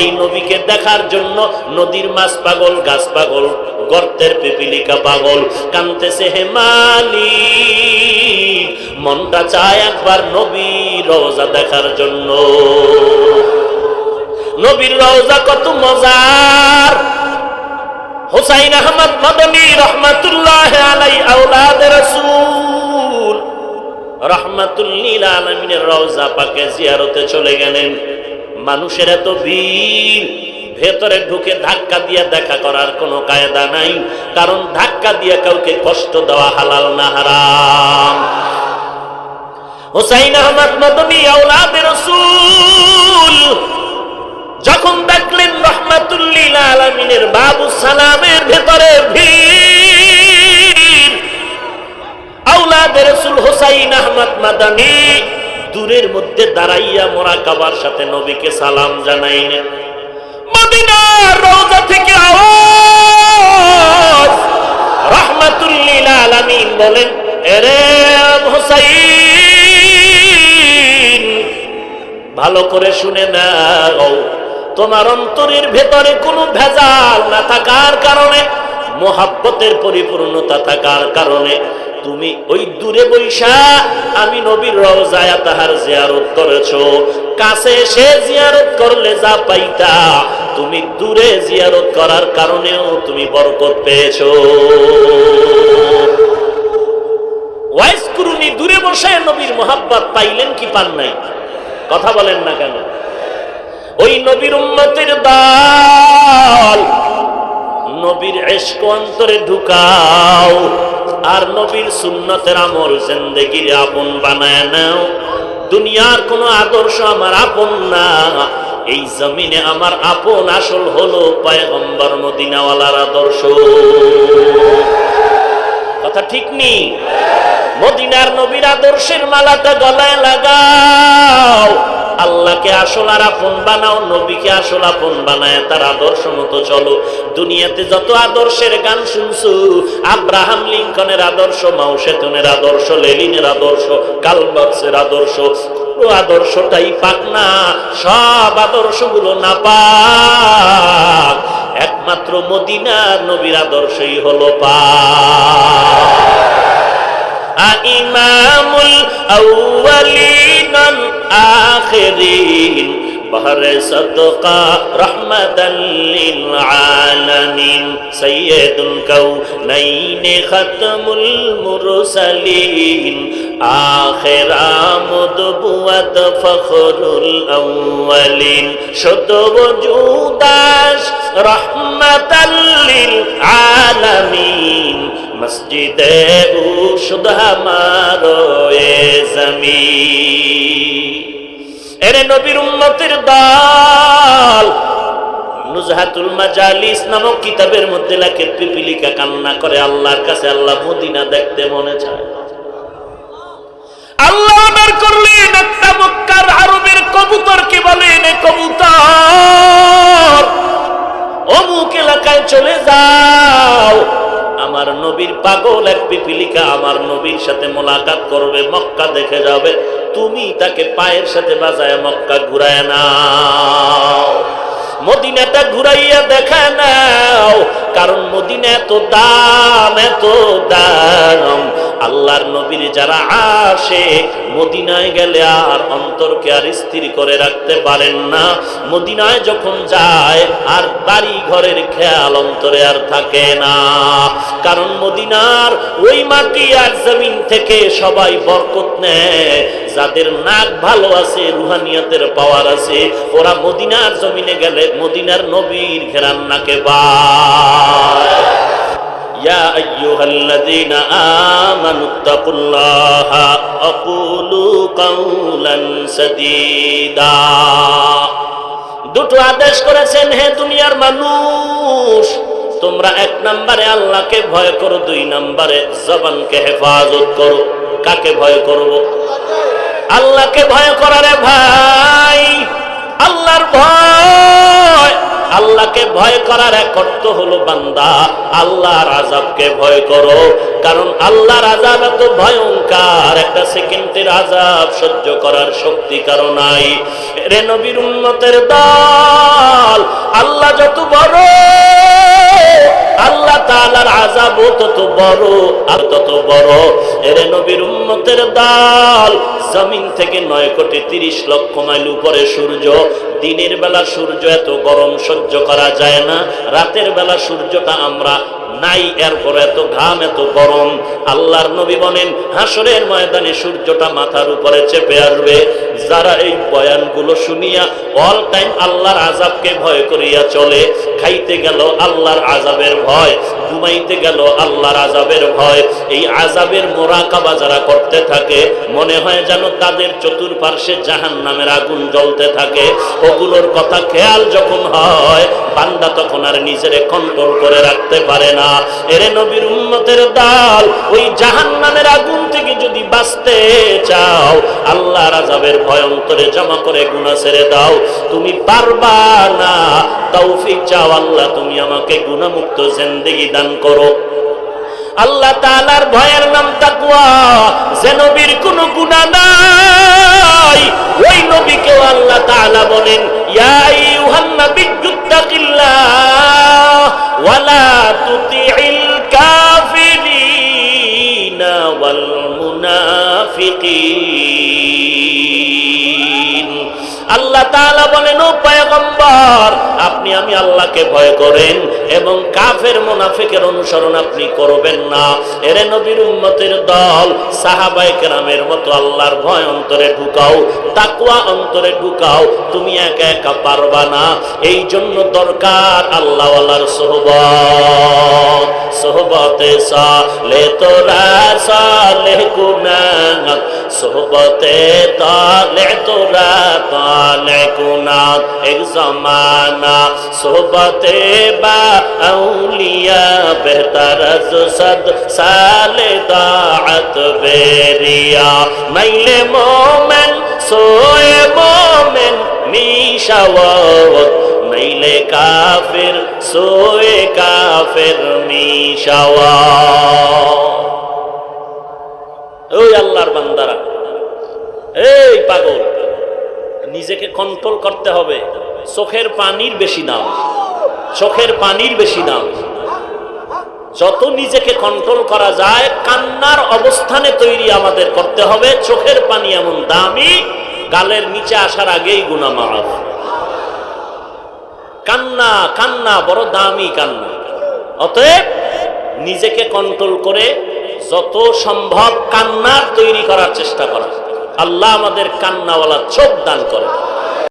এই নবীকে দেখার জন্য নদীর মাছ পাগল, গাছ পাগল, গর্তের পিপিলিকা পাগল, কাঁদতেছে হে মালিক, মনটা চায় একবার নবীর রওজা দেখার জন্য। নবীর রওজা কত মজার। হুসাইন আহমদ মাদানী রহমাতুল্লাহ আলাইহি আওলাদে রাসূল রাহমাতুল লিল আলামিনের রওজা পাকে জিয়ারতে চলে গেলেন। মানুষের এত ভিড়, ভেতরে ঢুকে ধাক্কা দিয়ে দেখা করার কোনো কায়দা নাই, কারণ ধাক্কা দিয়ে কাউকে কষ্ট দেওয়া হালাল না হারাম। হুসাইন আহমদ মাদানী আওলাদে রাসূল যখন দেখলেন রহমাতুল লিল আলামিনের বাবু সালামের ভেতরে ভিড়, আওলাদে রাসূল হুসাইন আহমদ মাদানী দূরের মধ্যে দাঁড়াইয়া মুরাকাবার সাথে নবীকে সালাম জানাইলেন। মদিনার রওজা থেকে আওয়াজ, রহমাতুল লিল আলামিন বলেন, এরে হুসাইন, ভালো করে শুনে নাও, তোমার অন্তরের ভেতরে কোনো ভেজাল না থাকার কারণে, মোহাব্বতের পরিপূর্ণতা থাকার কারণে তুমি ওই দূরে বৈশা আমি নবীর রওজায় তাহার জিয়ারত করেছো। কাছে এসে জিয়ারত করলে যা পাইতা, তুমি দূরে জিয়ারত করার কারণেও তুমি বরকত পেয়েছো। ওয়াইস কুরুনি দূরে বসে নবীর মোহাব্বত পাইলেন কি পান নাই? কথা বলেন না কেন? ওই নবীর উম্মতের দল, নবীর ইশক অন্তরে ঢুকাও আর নবীর সুন্নতের আমল জিন্দেগির আপন বানায় নাও। দুনিয়ার কোনো আদর্শ আমার আপন না, এই জমিনে আমার আপন আসল হলো পয়গম্বর মদিনাওয়ালার আদর্শ। কথা ঠিক নি? মদিনার নবীর আদর্শের মালাটা গলায় লাগাও, আল্লাহকে আসল আর আপন বানাও, নবীকে আসল আপন বানায় তার আদর্শ মতো চলো। দুনিয়াতে যত আদর্শের গান শুনছো, আব্রাহাম লিঙ্কনের আদর্শ, মাও সেতুনের আদর্শ, লেনিনের আদর্শ, কালমার্ক্সের আদর্শ, পুরো আদর্শটাই পাক না, সব আদর্শগুলো না পাক, একমাত্র মদিনার নবীর আদর্শই হলো পাক। ইমামুল আউয়ালিন আখিরিন বহরে সদকা রহমাতাল লিল আলামিন সাইয়্যিদুল কাউনাইন খাতমুল মুরসালিন আখির আমদুওয়াত ফখরুল আউয়ালিন শুদ্ধ ওজুদাস রহমাতাল লিল আলামিন মসজিদে উশুদ হামারো এ জমিন। এরে নবীর উম্মতের দল, নুজহাতুল মাজালিস নামক কিতাবের মধ্যে লেখে পিপিলিকা কান্না করে আল্লাহর কাছে, আল্লাহ মদিনা দেখতে মনে চায়। আল্লাহ বের করলেন একটা মক্কার আরবের কবুতরকে বলেন, এ কবুতর অমুক এলাকায় চলে যাও, আমার নবীর পাগল এক পিপিলিকা আমার নবীর সাথে মোলাকাত করবে, মক্কা দেখে যাবে, তুমি তাকে পায়ের সাথে বাজায় মক্কা ঘুরায় নাও, মদিনাটা ঘুরাইয়া দেখা নাও, কারণ মদিনা এত দাম, এত দাম। আল্লাহর নবীর যারা আসে মদিনায় গেলে আর অন্তরকে আর স্থির করে রাখতে পারেন না, মদিনায় যখন যায় আর বাড়ি ঘরের খেয়াল অন্তরে আর থাকে না, কারণ মদিনার ওই মাটি আর জমিন থেকে সবাই বরকত নেয়। যাদের নাক ভালো আছে, রুহানিয়াতের পাওয়ার আছে, ওরা মদিনার জমিনে গেলে মদিনার নবীর ঘেরান নাকে পায়। ইয়া আইয়ুহাল্লাযীনা আমানুত্তাকুল্লাহা আকুলু কাওলান সাদীদা। দুটো আদেশ করেছেন, হে দুনিয়ার মানুষ, তোমরা এক নম্বরে আল্লাহকে ভয় করো, দুই নম্বরে জবানকে হেফাজত করো। কাকে ভয় করব? আল্লাহকে ভয় করারে ভাই, আল্লাহর ভয়, আল্লাহকে ভয় করার এক অর্থ হলো বান্দা আল্লাহর আযাবকে ভয় করো, কারণ আল্লাহর আযাব এত ভয়ঙ্কর, একটা সেকেন্ডের আযাব সহ্য করার শক্তি কারো নাই। রে নবীর উম্মতের দল, আল্লাহ যত বড়, আল্লাহ তাআলার আযাবও তত বড় আর তত বড়। এরে নবীর উম্মতের দল, জমিন থেকে 9,30,00,000 মাইল উপরে সূর্য, দিনের বেলা সূর্য এত গরম সহ্য করা যায় না, রাতের বেলা সূর্যটা আমরা নাই, এরপর এত ঘাম এত গরম। আল্লাহর নবী বলেন হাসরের ময়দানে সূর্যটা মাথার উপরে চেপে আসবে। যারা এই বয়ানগুলো শুনিয়া অল টাইম আল্লাহর আযাবকে ভয় করিয়া চলে, খাইতে গেল আল্লাহর আযাবের ভয়, ঘুমাইতে গেল আল্লাহর আযাবের ভয়, এই আযাবের মোরাকাবা যারা করতে থাকে, মনে হয় যেন তাদের চতুর্পার্শ্বে জাহান্নামের আগুন জ্বলতে থাকে। ওগুলোর কথা খেয়াল যখন হয়, বান্দা তখন আর নিজেরে কন্ট্রোল করে রাখতে পারে না। এরে নবীর উম্মতের দল, ওই জাহান্নামের আগুন থেকে যদি বাঁচতে চাও, আল্লাহর আযাবের ভয় অন্তরে জমা করে গুনাহ ছেড়ে দাও। তুমি পারবা না, তৌফিক চাও, আল্লাহ তুমি আমাকে গুনাহমুক্ত জিন্দেগি দান করো। আল্লাহ তাআলার ভয়ের নাম তাকওয়া। যে নবীর কোনো গুনাহ নাই, ওই নবীকেও আল্লাহ তাআলা বলেন ইয়া আইয়ুহান নাবিয়্যুত্তাকিল্লাহ ওয়া লা তুতিইল কাফিরিনা ওয়াল মুনাফিকিন। আল্লাহ তাআলা বলেন ও পয়গম্বর, আপনি আমি আল্লাহকে ভয় করেন এবং কাফের মুনাফিকের অনুসরণ আপনি করবেন না। এরে নবীর উম্মতের দল, সাহাবায়ে কেরামের মতো আল্লাহর ভয় অন্তরে ঢুকাও, তাকওয়া অন্তরে ঢুকাও। তুমি একা একা পারবা না, এই জন্য দরকার আল্লাহওয়ালার সোহবত। সোহবতে সালে তোরা সালে কুনাত, সোহবতে তালে তোরা তালে কুনাত। এক জমানা সোহবতে বা আউলিয়া বেহতর আজ সদ সালে দাআত বেরিয়া। মাইলে মোমেন সোয়ে মোমেন মিশাওয়াত, মাইলে কাফির সোয়ে কাফির মিশাওয়াত। ওই আল্লাহর বান্দারা, এই পাগল, নিজেকে কন্ট্রোল করতে হবে। চোখের পানির বেশি দাম, চোখের পানির বেশি দাম। যত নিজেকে কন্ট্রোল করা যায়, কান্নার অবস্থানে তৈরি আমাদের করতে হবে। চোখের পানি এমন দামি, গালের নিচে আসার আগেই গুনাহ মাফ। কান্না কান্না বড় দামি কান্না। অতএব নিজেকে কন্ট্রোল করে যত সম্ভব কান্নার তৈরি করার চেষ্টা করা। আল্লাহ আমাদের কান্নাওয়ালা চোখ দান করে।